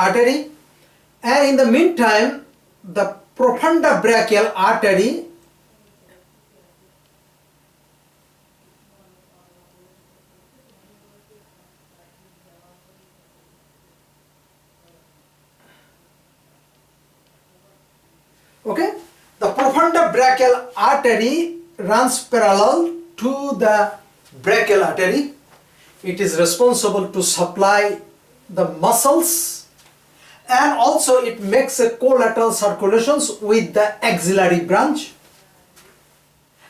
artery, and in the meantime the profunda brachial artery the profunda brachial artery runs parallel to the brachial artery. It is responsible to supply the muscles, and also it makes a collateral circulations with the axillary branch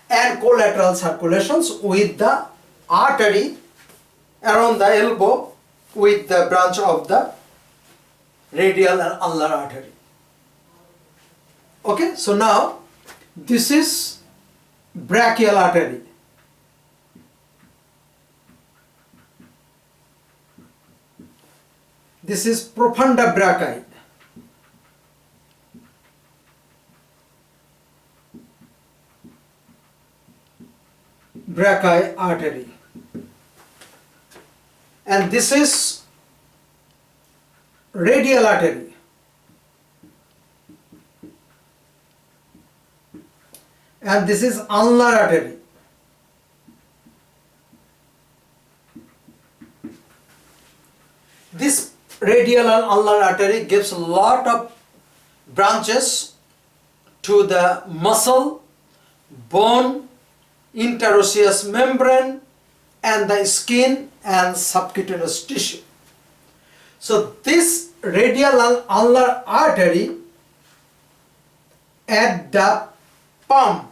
and collateral circulations with the artery around the elbow with the branch of the radial and ulnar artery. Okay, so now this is brachial artery. This is profunda brachii. Brachii artery. And this is radial artery. And this is ulnar artery. This radial and ulnar artery gives a lot of branches to the muscle, bone, interosseous membrane, and the skin and subcutaneous tissue. So this radial and ulnar artery at the palm,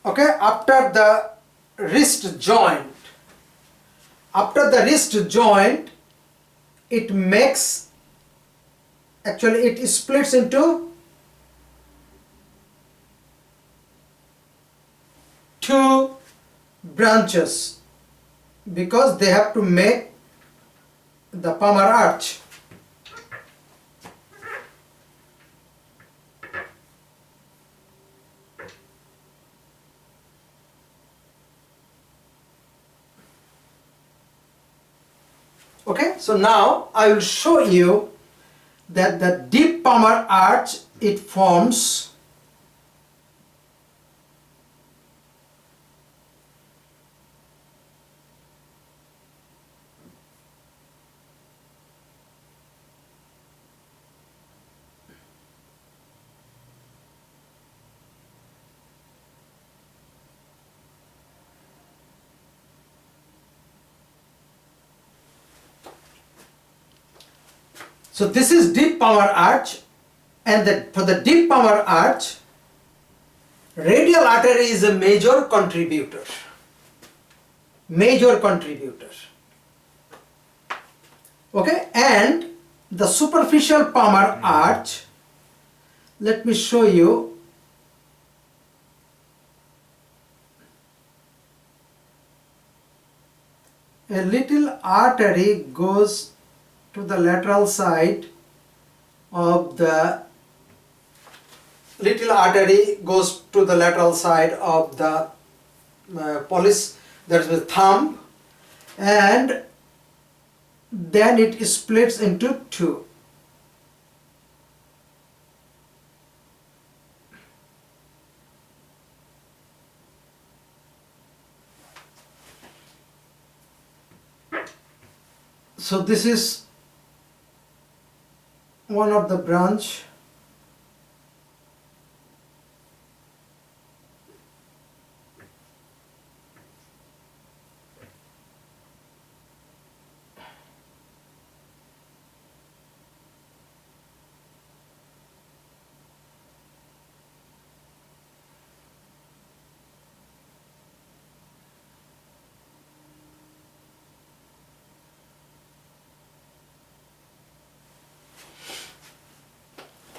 after the wrist joint. After the wrist joint, it makes, actually it splits into two branches because they have to make the palmar arch. Okay, so now I will show you that the deep palmar arch, it forms So this is deep palmar arch, and for the deep palmar arch, radial artery is a major contributor. Major contributor. Okay, and the superficial palmar arch, let me show you. A little artery goes to the lateral side of the pollice, that is the thumb, and then it splits into two. So this is one of the branch.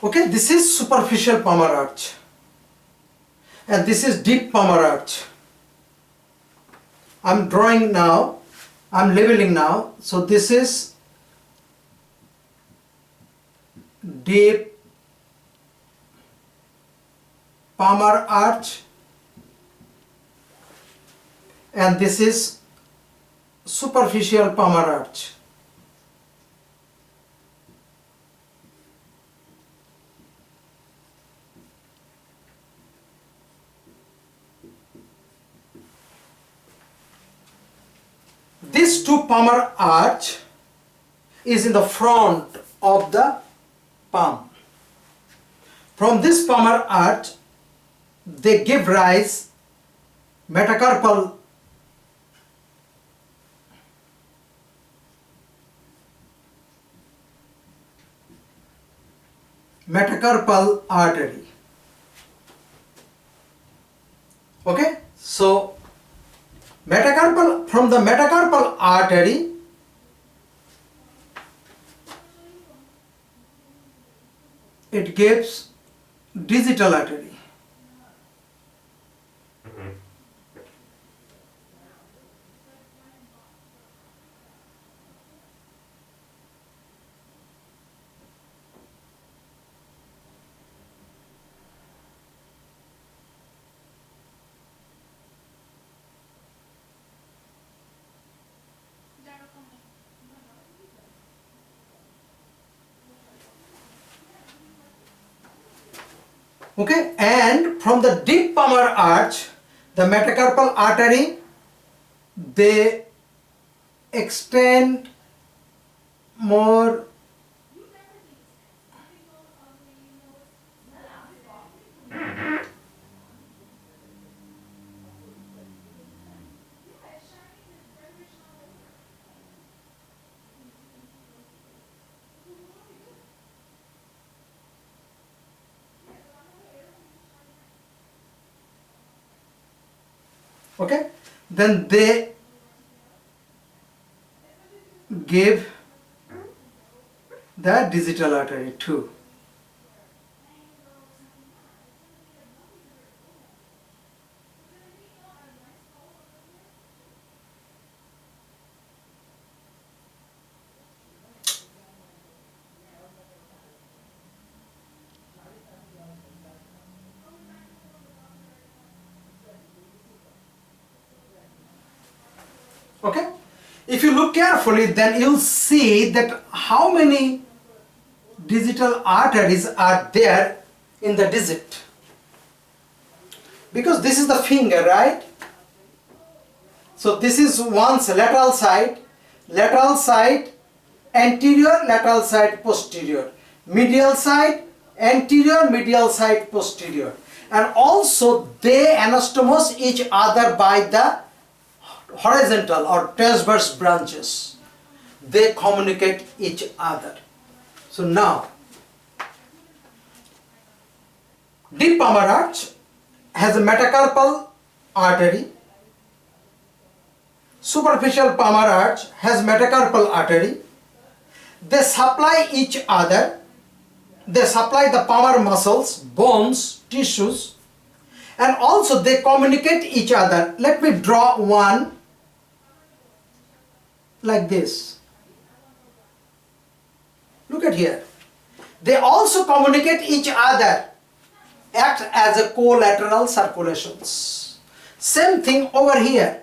Okay, this is superficial palmar arch, and this is deep palmar arch. I'm drawing now, I'm labeling now. So this is deep palmar arch, and this is superficial palmar arch. This two palmar arch is in the front of the palm. From this palmar arch, they give rise metacarpal artery. Okay, so from the metacarpal artery, it gives digital artery. Okay, and from the deep palmar arch, the metacarpal artery, they extend more okay, then they give the digital artery too. Okay, if you look carefully, then you'll see that how many digital arteries are there in the digit, because this is the finger, right? So this is one's lateral side, anterior, lateral side, posterior, medial side, anterior, medial side, posterior, and also they anastomose each other by the horizontal or transverse branches. They communicate each other. So now, deep palmar arch has a metacarpal artery. Superficial palmar arch has metacarpal artery. They supply each other. They supply the palmar muscles, bones, tissues, and also they communicate each other. Let me draw one like this. Look at here. They also communicate each other, act as a collateral circulations. Same thing over here.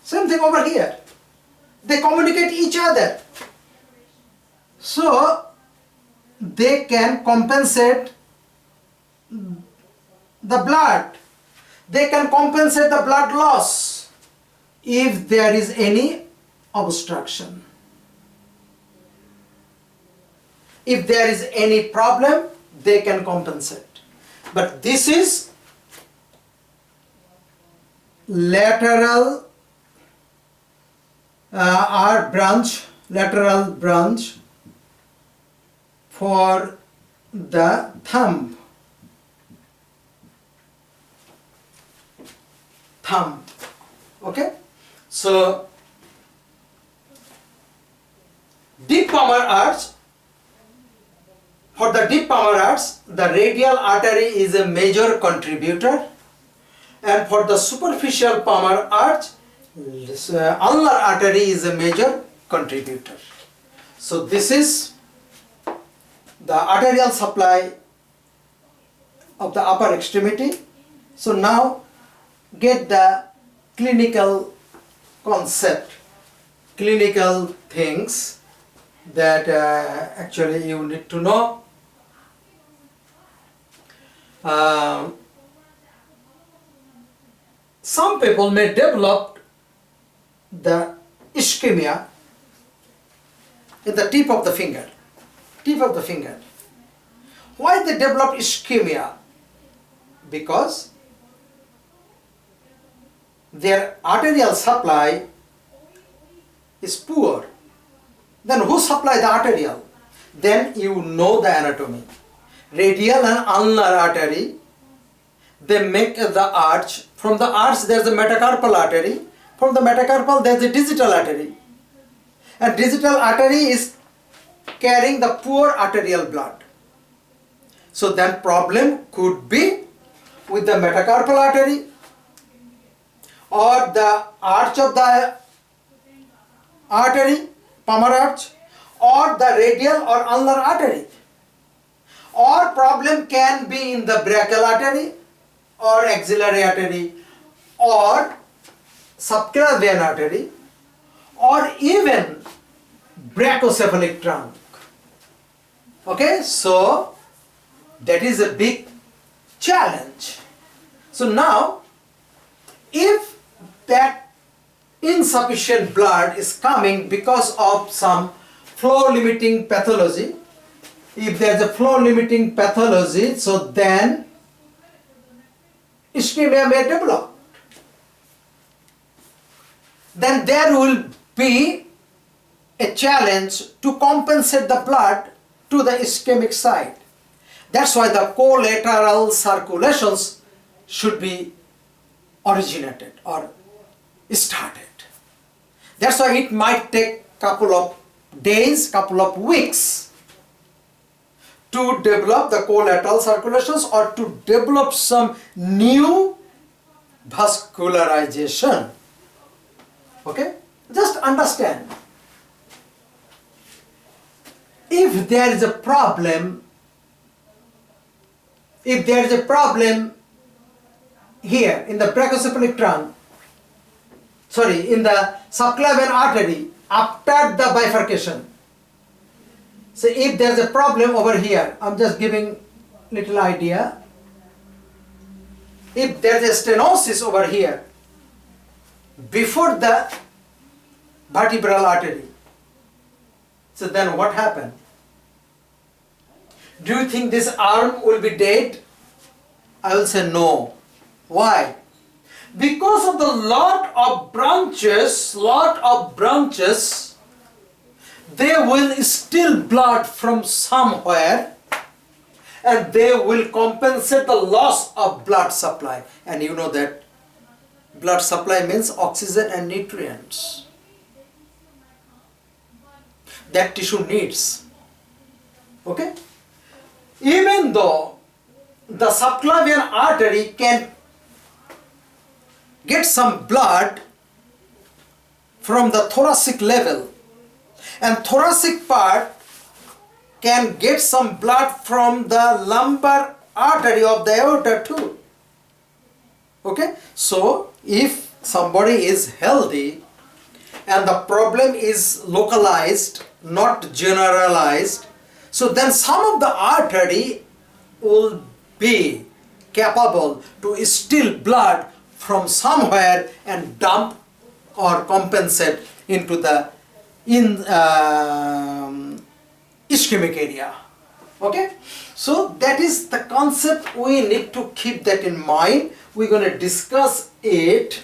Same thing over here. They communicate each other. So they can compensate the blood. They can compensate the blood loss if there is any obstruction. If there is any problem, they can compensate. But this is lateral lateral branch for the thumb. Okay, so deep palmar arch. For the deep palmar arch, the radial artery is a major contributor, and for the superficial palmar arch, ulnar artery is a major contributor. So this is the arterial supply of the upper extremity. So now get the clinical concept, clinical things that actually you need to know. some people may develop the ischemia in the tip of the finger. Why they develop ischemia? Because their arterial supply is poor. Then who supply the arterial? Then you know the anatomy. Radial and ulnar artery, they make the arch. From the arch there is a metacarpal artery. From the metacarpal there is a digital artery. And digital artery is carrying the poor arterial blood. So then problem could be with the metacarpal artery or the arch of the artery, palmar arch, or the radial or ulnar artery. Or problem can be in the brachial artery or axillary artery or subclavian artery or even brachiocephalic trunk. Okay, so that is a big challenge. So now, if that insufficient blood is coming because of some flow limiting pathology, if there is a flow limiting pathology, so then ischemia may develop. Then there will be a challenge to compensate the blood to the ischemic side. That's why the collateral circulations should be originated or started. That's why it might take couple of days, couple of weeks to develop the collateral circulations or to develop some new vascularization. Okay? Just understand. If there is a problem, here in the brachiocephalic trunk, in the subclavian artery after the bifurcation. So if there is a problem over here, I'm just giving little idea. If there is a stenosis over here before the vertebral artery, so then what happened? Do you think this arm will be dead? I will say no. Why? Because of the lot of branches, there will still blood from somewhere and they will compensate the loss of blood supply. And you know that blood supply means oxygen and nutrients that tissue needs. Okay? Even though the subclavian artery can get some blood from the thoracic level, and thoracic part can get some blood from the lumbar artery of the aorta too. Okay? So if somebody is healthy and the problem is localized, not generalized, so then some of the artery will be capable to steal blood from somewhere and dump or compensate into the ischemic area. Okay? So that is the concept. We need to keep that in mind. We're going to discuss it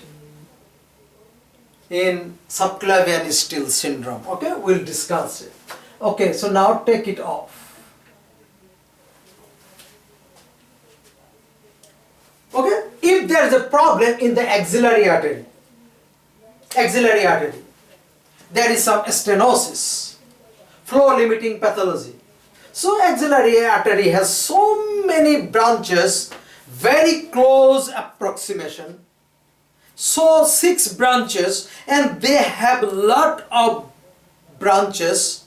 in subclavian steal syndrome. Okay? We'll discuss it. Okay, so now take it off. Okay? If there is a problem in the axillary artery, there is some stenosis, flow limiting pathology. So axillary artery has so many branches, very close approximation. So 6 branches, and they have a lot of branches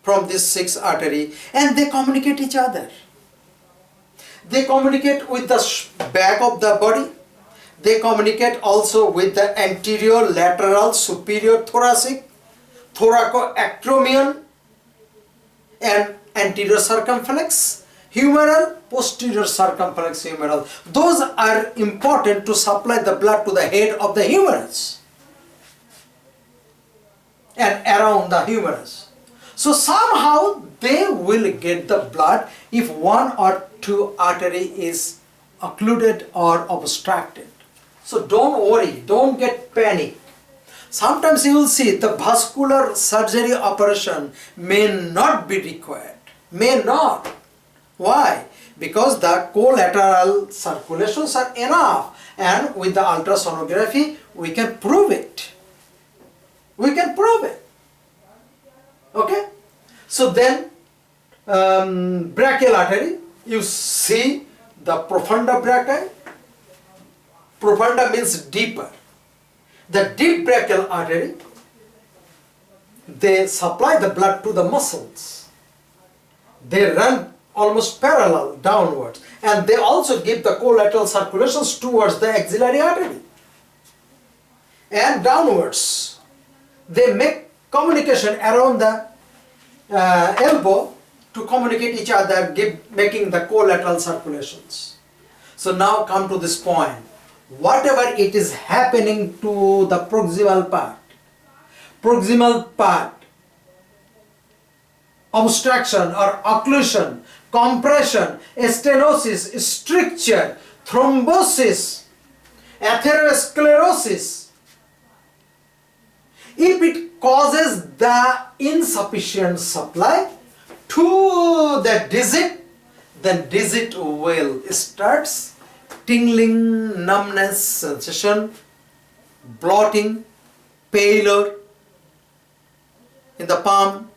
from these 6 artery, and they communicate each other. They communicate with the back of the body. They communicate also with the anterior, lateral, superior thoracic, thoracoacromion, and anterior circumflex, humeral, posterior circumflex humeral. Those are important to supply the blood to the head of the humerus and around the humerus. So somehow they will get the blood if one or two artery is occluded or obstructed. So don't worry, don't get panic. Sometimes you will see the vascular surgery operation may not be required. May not. Why? Because the collateral circulations are enough, and with the ultrasonography we can prove it. We can prove it. Okay? So then brachial artery, you see the profunda brachii. Profunda means deeper. The deep brachial artery, they supply the blood to the muscles. They run almost parallel downwards, and they also give the collateral circulations towards the axillary artery and downwards. They make communication around the elbow to communicate each other, making the collateral circulations. So now come to this point. Whatever it is happening to the proximal part, obstruction or occlusion, compression, stenosis, stricture, thrombosis, atherosclerosis, if it causes the insufficient supply to the digit, then digit will starts tingling, numbness, sensation, blotting, pallor in the palm,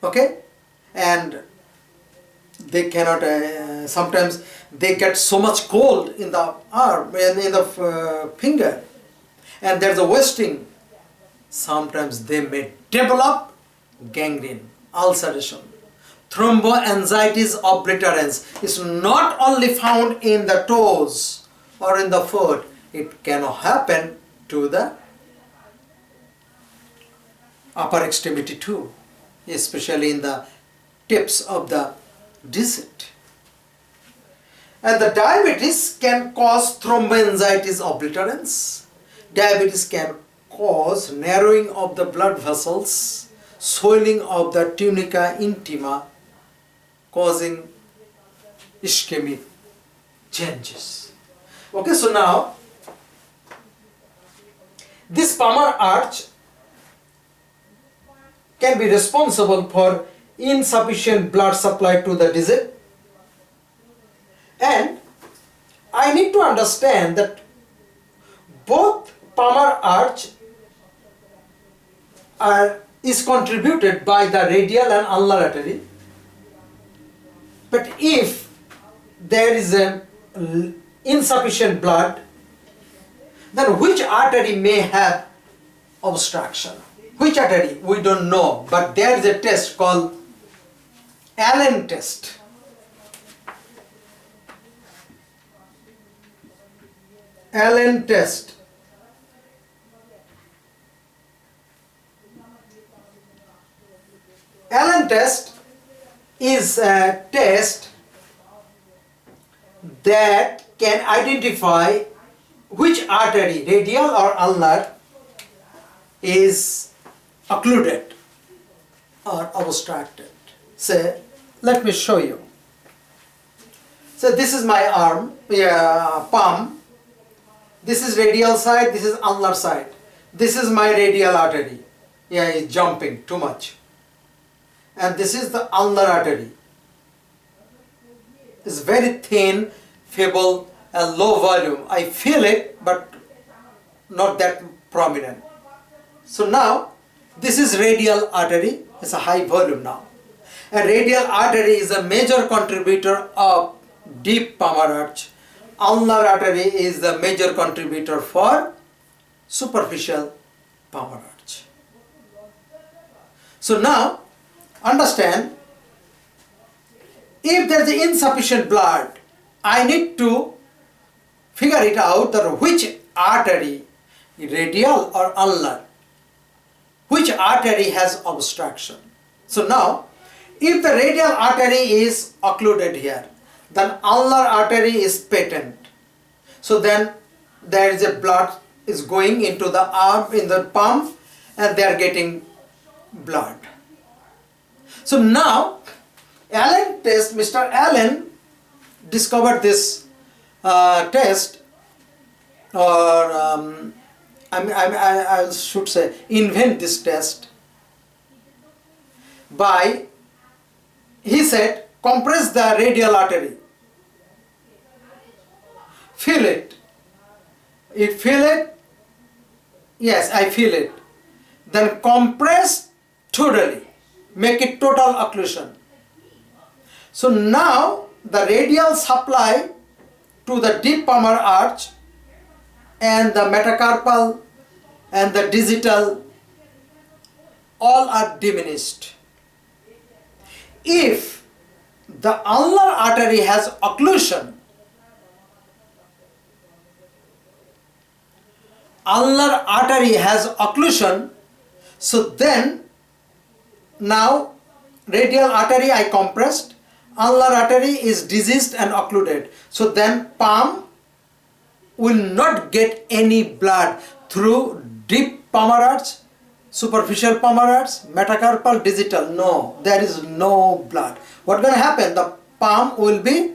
okay, and they cannot, sometimes they get so much cold in the arm and in the finger, and there's a wasting. Sometimes they may develop gangrene, ulceration. Thromboangiitis obliterans is not only found in the toes or in the foot, it can happen to the upper extremity too, especially in the tips of the digit. And the diabetes can cause thromboangiitis obliterans. Diabetes can cause narrowing of the blood vessels, swelling of the tunica intima, causing ischemic changes. Okay, so now this palmar arch can be responsible for insufficient blood supply to the digit, and I need to understand that both palmar arch is contributed by the radial and ulnar artery. But if there is insufficient blood, then which artery may have obstruction? Which artery? We don't know, but there is a test called Allen test. Allen test. Allen test is a test that can identify which artery, radial or ulnar, is occluded or obstructed. So let me show you. So this is my arm, palm. This is radial side, this is ulnar side. This is my radial artery. Yeah, it's jumping too much. And this is the ulnar artery. It's very thin, feeble, and low volume. I feel it, but not that prominent. So now, this is radial artery. It's a high volume now. And radial artery is a major contributor of deep palmar arch. Ulnar artery is the major contributor for superficial palmar arch. So now, understand, if there is insufficient blood, I need to figure it out that which artery, radial or ulnar, which artery has obstruction. So now, If the radial artery is occluded here, then ulnar artery is patent. So then there is a blood is going into the arm, in the palm, and they are getting blood. So now Mr. Allen discovered this test, or I should say invent this test by, he said, compress the radial artery, feel it. You feel it? Yes, I feel it. Then compress totally, make it total occlusion. So now the radial supply to the deep palmar arch and the metacarpal and the digital all are diminished. If the ulnar artery has occlusion, so then now radial artery I compressed, ulnar artery is diseased and occluded. So then palm will not get any blood through deep palmar arch, superficial palmar arch, metacarpal, digital. No, there is no blood. What's going to happen? The palm will be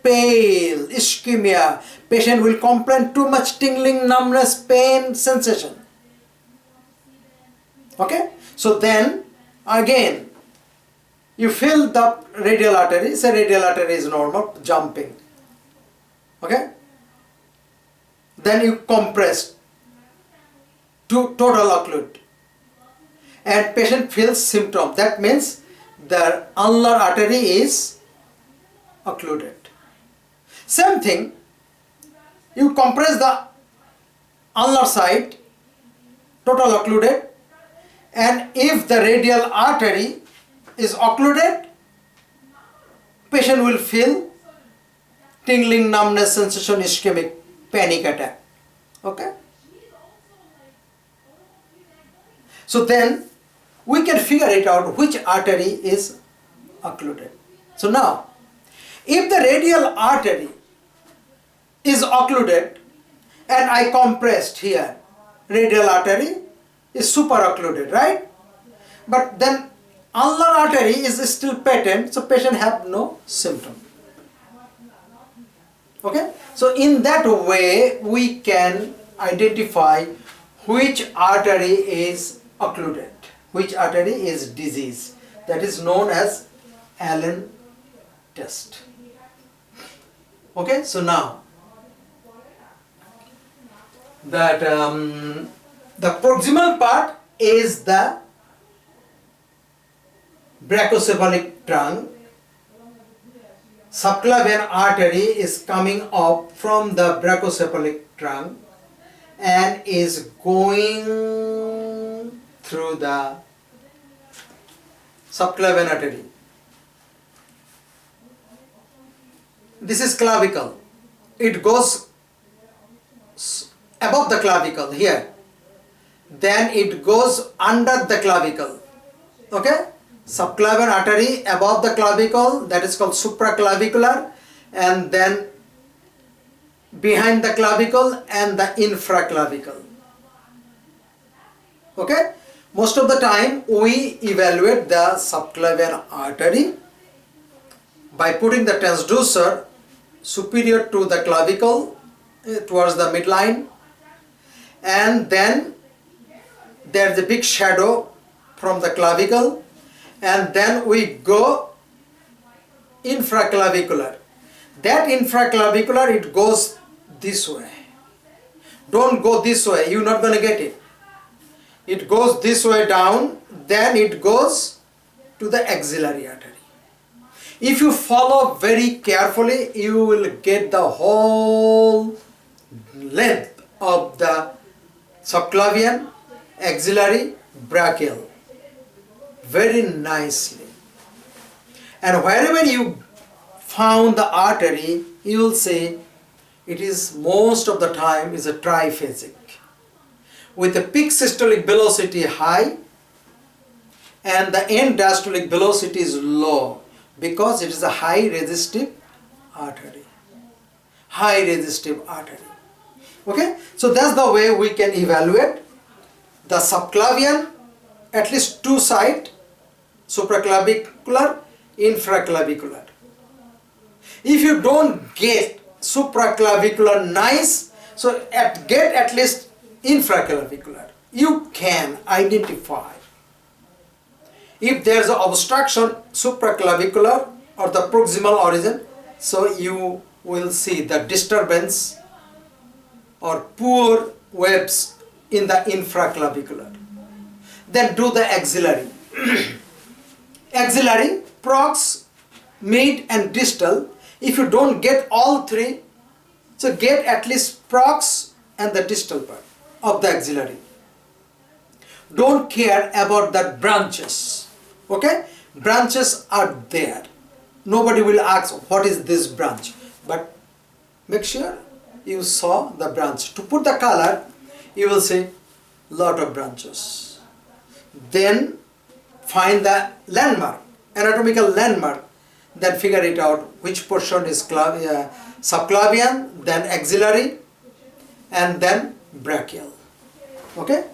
pale, ischemia. Patient will complain too much tingling, numbness, pain, sensation. Okay? So then again you feel the radial artery, say radial artery is normal, jumping. Okay? Then you compress to total occlude and patient feels symptom. That means the ulnar artery is occluded. Same thing, you compress the ulnar side, total occluded, and if the radial artery is occluded, patient will feel tingling, numbness, sensation, ischemic, panic attack. Okay? So then we can figure it out which artery is occluded. So now, if the radial artery is occluded and I compressed here, radial artery is super occluded, right? But then ulnar artery is still patent, so patient have no symptom. Okay? So in that way we can identify which artery is occluded, which artery is diseased. That is known as Allen test. Okay, so now that the proximal part is the brachiocephalic trunk. Subclavian artery is coming up from the brachiocephalic trunk and is going through the subclavian artery. This is clavicle. It goes above the clavicle here. Then it goes under the clavicle. Okay? Subclavian artery above the clavicle, that is called supraclavicular, and then behind the clavicle and the infraclavicle. Okay? Most of the time we evaluate the subclavian artery by putting the transducer superior to the clavicle towards the midline, and then there is a big shadow from the clavicle, and then we go infraclavicular. That infraclavicular, it goes this way. Don't go this way, you're not going to get it. It goes this way down, then it goes to the axillary artery. If you follow very carefully, you will get the whole length of the subclavian, axillary, brachial very nicely. And wherever you found the artery, you will see it is most of the time is a triphasic with a peak systolic velocity high and the end diastolic velocity is low because it is a high resistive artery. High resistive artery. Okay, so that's the way we can evaluate the subclavian, at least two side, supraclavicular, infraclavicular. If you don't get supraclavicular nice, so get at least infraclavicular. You can identify if there is an obstruction supraclavicular or the proximal origin, so you will see the disturbance or poor waves in the infraclavicular. Then do the axillary. Axillary, prox, mid and distal. If you don't get all three, so get at least prox and the distal part of the axillary. Don't care about the branches. Okay? Branches are there. Nobody will ask what is this branch. But make sure you saw the branch. To put the color, you will see lot of branches. Then find the landmark, anatomical landmark. Then figure it out which portion is subclavian, then axillary, and then brachial. Okay?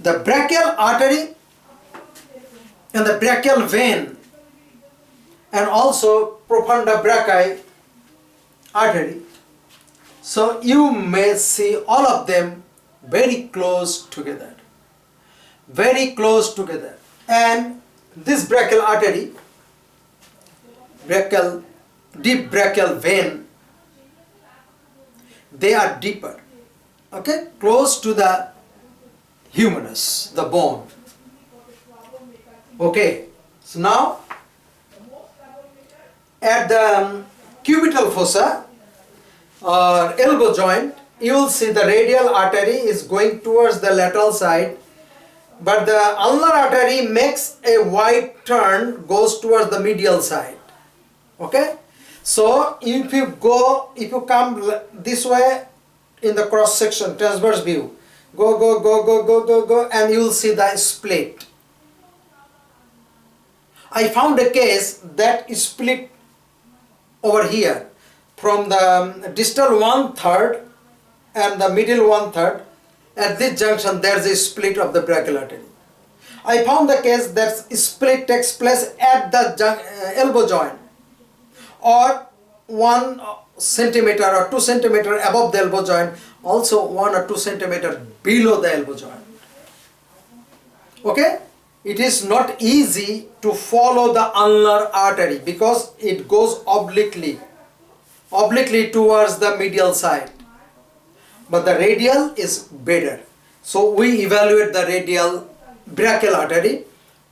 The brachial artery and the brachial vein and also profunda brachii artery. So you may see all of them very close together. Very close together. And this brachial artery, deep brachial vein, they are deeper. Okay? Close to the humerus, the bone. Okay, so now at the cubital fossa or elbow joint, you will see the radial artery is going towards the lateral side, but the ulnar artery makes a wide turn, goes towards the medial side. Okay, so if you come this way in the cross section, transverse view, go, and you will see the split. I found a case that is split over here from the distal 1/3 and the middle 1/3. At this junction there is a split of the brachial artery. I found the case that split takes place at the elbow joint or 1 centimeter or 2 centimeter above the elbow joint, also 1 or 2 centimeter below the elbow joint. Okay? It is not easy to follow the ulnar artery because it goes obliquely towards the medial side. But the radial is better. So we evaluate the radial brachial artery,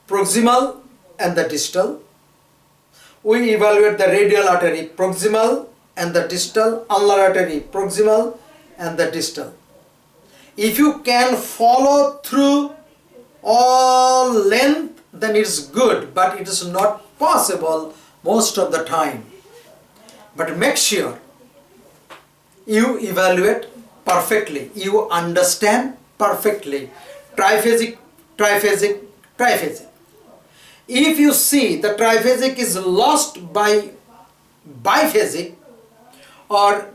proximal and the distal. We evaluate the radial artery, proximal and the distal, ulnar artery, proximal and the distal. If you can follow through all length, then it's good, but it is not possible most of the time. But make sure you evaluate perfectly, you understand perfectly. Triphasic. If you see the triphasic is lost by biphasic or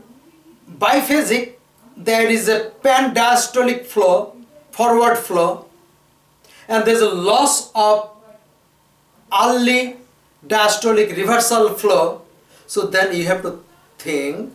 biphasic, there is a pan-diastolic flow, forward flow, and there is a loss of early diastolic reversal flow. So then you have to think